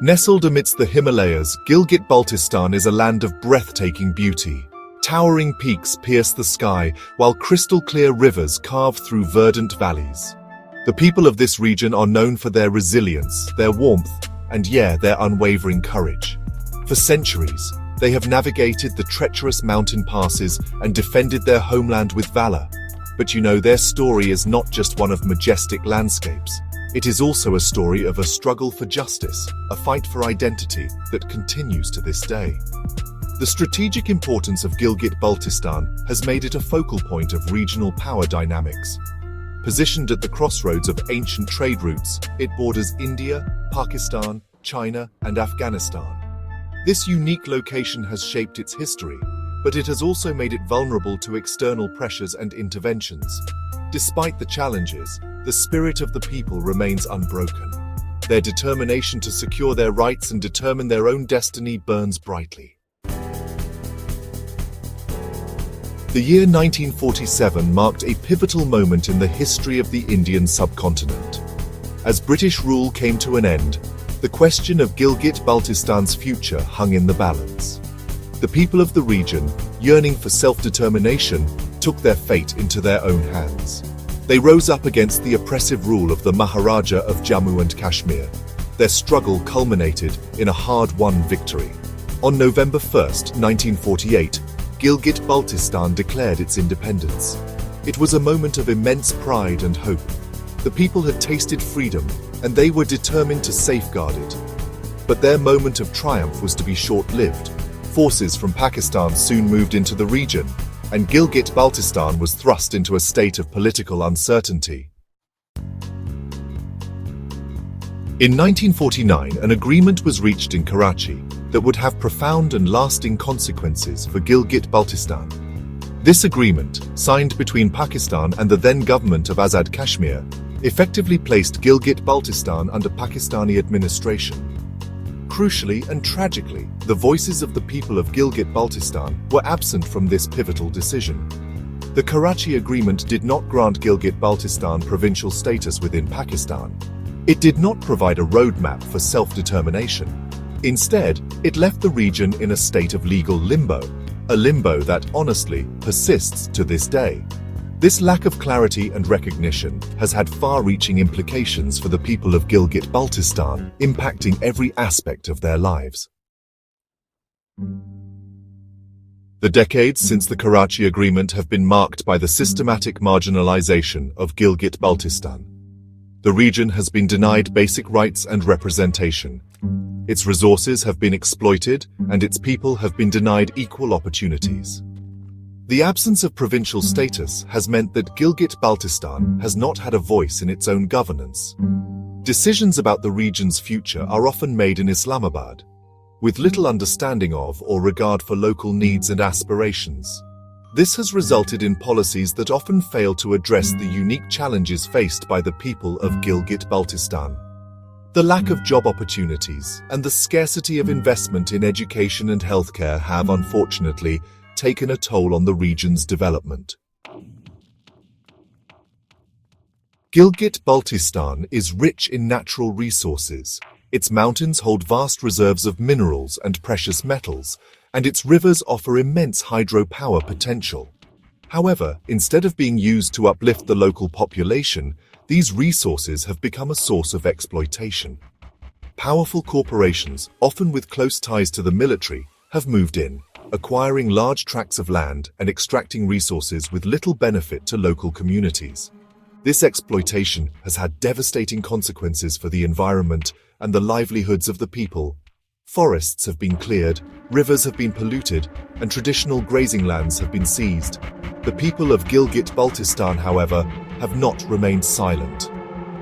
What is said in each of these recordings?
Nestled amidst the Himalayas, Gilgit Baltistan is a land of breathtaking beauty. Towering peaks pierce the sky, while crystal-clear rivers carve through verdant valleys. The people of this region are known for their resilience, their warmth, and their unwavering courage. For centuries, they have navigated the treacherous mountain passes and defended their homeland with valor. But their story is not just one of majestic landscapes. It is also a story of a struggle for justice, a fight for identity that continues to this day. The strategic importance of Gilgit Baltistan has made it a focal point of regional power dynamics. Positioned at the crossroads of ancient trade routes, it borders India, Pakistan, China, and Afghanistan. This unique location has shaped its history, but it has also made it vulnerable to external pressures and interventions. Despite the challenges, the spirit of the people remains unbroken. Their determination to secure their rights and determine their own destiny burns brightly. The year 1947 marked a pivotal moment in the history of the Indian subcontinent. As British rule came to an end, the question of Gilgit Baltistan's future hung in the balance. The people of the region, yearning for self-determination, took their fate into their own hands. They rose up against the oppressive rule of the Maharaja of Jammu and Kashmir. Their struggle culminated in a hard-won victory. On November 1, 1948, Gilgit Baltistan declared its independence. It was a moment of immense pride and hope. The people had tasted freedom, and they were determined to safeguard it. But their moment of triumph was to be short-lived. Forces from Pakistan soon moved into the region, and Gilgit Baltistan was thrust into a state of political uncertainty. In 1949, an agreement was reached in Karachi that would have profound and lasting consequences for Gilgit Baltistan. This agreement, signed between Pakistan and the then government of Azad Kashmir, effectively placed Gilgit Baltistan under Pakistani administration. Crucially and tragically, the voices of the people of Gilgit Baltistan were absent from this pivotal decision. The Karachi Agreement did not grant Gilgit Baltistan provincial status within Pakistan. It did not provide a roadmap for self-determination. Instead, it left the region in a state of legal limbo, a limbo that honestly persists to this day. This lack of clarity and recognition has had far-reaching implications for the people of Gilgit Baltistan, impacting every aspect of their lives. The decades since the Karachi Agreement have been marked by the systematic marginalization of Gilgit Baltistan. The region has been denied basic rights and representation. Its resources have been exploited, and its people have been denied equal opportunities. The absence of provincial status has meant that Gilgit Baltistan has not had a voice in its own governance. Decisions about the region's future are often made in Islamabad, with little understanding of or regard for local needs and aspirations. This has resulted in policies that often fail to address the unique challenges faced by the people of Gilgit Baltistan. The lack of job opportunities and the scarcity of investment in education and healthcare have, unfortunately, taken a toll on the region's development. Gilgit Baltistan is rich in natural resources. Its mountains hold vast reserves of minerals and precious metals, and its rivers offer immense hydropower potential. However, instead of being used to uplift the local population, these resources have become a source of exploitation. Powerful corporations, often with close ties to the military, have moved in, acquiring large tracts of land and extracting resources with little benefit to local communities. This exploitation has had devastating consequences for the environment and the livelihoods of the people. Forests have been cleared, rivers have been polluted, and traditional grazing lands have been seized. The people of Gilgit Baltistan, however, have not remained silent.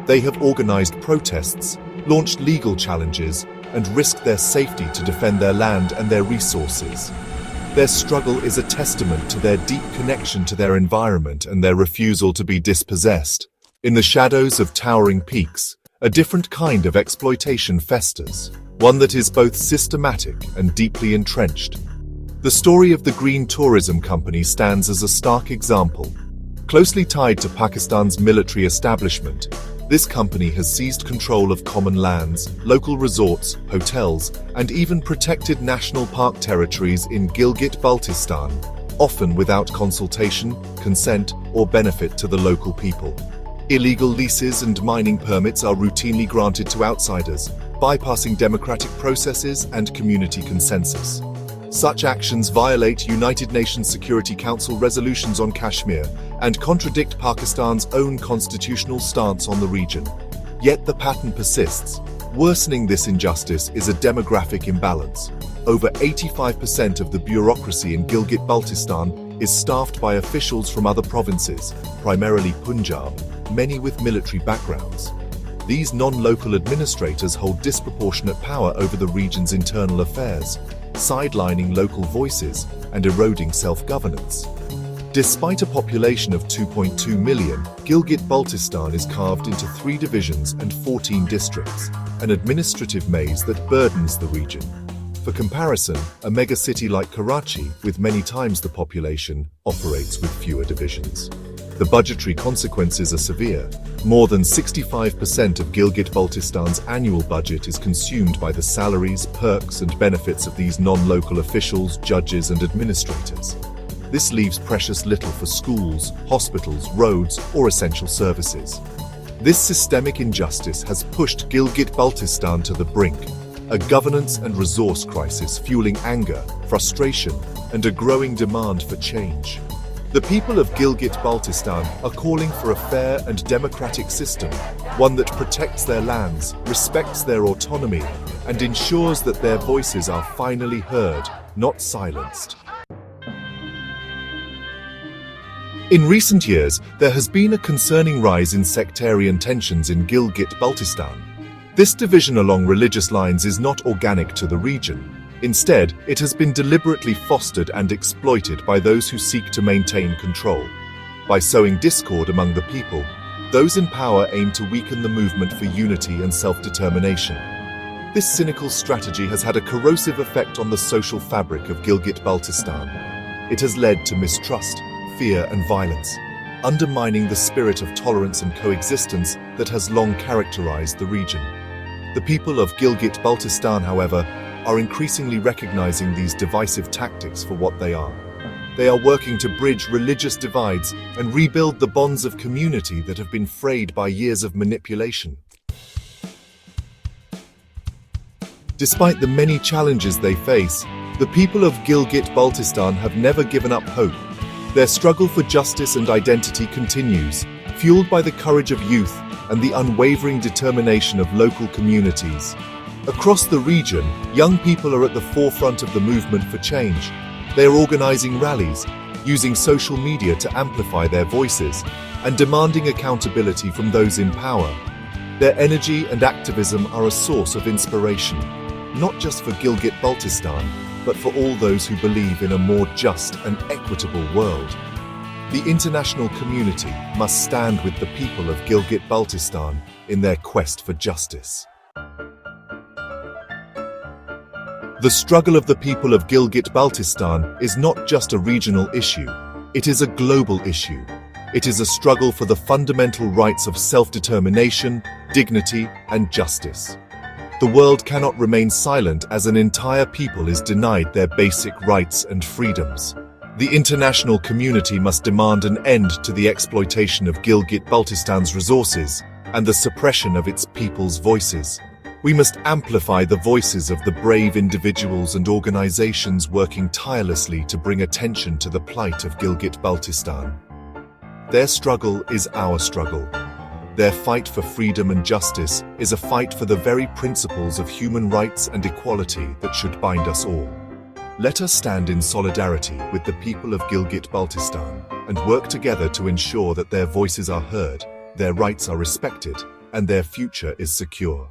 They have organized protests, launched legal challenges, and risked their safety to defend their land and their resources. Their struggle is a testament to their deep connection to their environment and their refusal to be dispossessed. In the shadows of towering peaks, a different kind of exploitation festers, one that is both systematic and deeply entrenched. The story of the Green Tourism Company stands as a stark example. Closely tied to Pakistan's military establishment, This company has seized control of common lands, local resorts, hotels, and even protected national park territories in Gilgit Baltistan, often without consultation, consent, or benefit to the local people. Illegal leases and mining permits are routinely granted to outsiders, bypassing democratic processes and community consensus. Such actions violate United Nations Security Council resolutions on Kashmir and contradict Pakistan's own constitutional stance on the region. Yet the pattern persists. Worsening this injustice is a demographic imbalance. Over 85% of the bureaucracy in Gilgit Baltistan is staffed by officials from other provinces, primarily Punjab, many with military backgrounds. These non-local administrators hold disproportionate power over the region's internal affairs, sidelining local voices and eroding self-governance. Despite a population of 2.2 million, Gilgit Baltistan is carved into 3 divisions and 14 districts, an administrative maze that burdens the region. For comparison, a megacity like Karachi, with many times the population, operates with fewer divisions. The budgetary consequences are severe. More than 65% of Gilgit Baltistan's annual budget is consumed by the salaries, perks, and benefits of these non-local officials, judges, and administrators. This leaves precious little for schools, hospitals, roads, or essential services. This systemic injustice has pushed Gilgit Baltistan to the brink, a governance and resource crisis fueling anger, frustration, and a growing demand for change. The people of Gilgit Baltistan are calling for a fair and democratic system, one that protects their lands, respects their autonomy, and ensures that their voices are finally heard, not silenced. In recent years, there has been a concerning rise in sectarian tensions in Gilgit Baltistan. This division along religious lines is not organic to the region. Instead, it has been deliberately fostered and exploited by those who seek to maintain control. By sowing discord among the people, those in power aim to weaken the movement for unity and self-determination. This cynical strategy has had a corrosive effect on the social fabric of Gilgit Baltistan. It has led to mistrust, fear, and violence, undermining the spirit of tolerance and coexistence that has long characterized the region. The people of Gilgit Baltistan, however, are increasingly recognizing these divisive tactics for what they are. They are working to bridge religious divides and rebuild the bonds of community that have been frayed by years of manipulation. Despite the many challenges they face, the people of Gilgit Baltistan have never given up hope. Their struggle for justice and identity continues, fueled by the courage of youth and the unwavering determination of local communities. Across the region, young people are at the forefront of the movement for change. They are organizing rallies, using social media to amplify their voices, and demanding accountability from those in power. Their energy and activism are a source of inspiration, not just for Gilgit Baltistan, but for all those who believe in a more just and equitable world. The international community must stand with the people of Gilgit Baltistan in their quest for justice. The struggle of the people of Gilgit Baltistan is not just a regional issue, it is a global issue. It is a struggle for the fundamental rights of self-determination, dignity, and justice. The world cannot remain silent as an entire people is denied their basic rights and freedoms. The international community must demand an end to the exploitation of Gilgit Baltistan's resources and the suppression of its people's voices. We must amplify the voices of the brave individuals and organizations working tirelessly to bring attention to the plight of Gilgit Baltistan. Their struggle is our struggle. Their fight for freedom and justice is a fight for the very principles of human rights and equality that should bind us all. Let us stand in solidarity with the people of Gilgit Baltistan and work together to ensure that their voices are heard, their rights are respected, and their future is secure.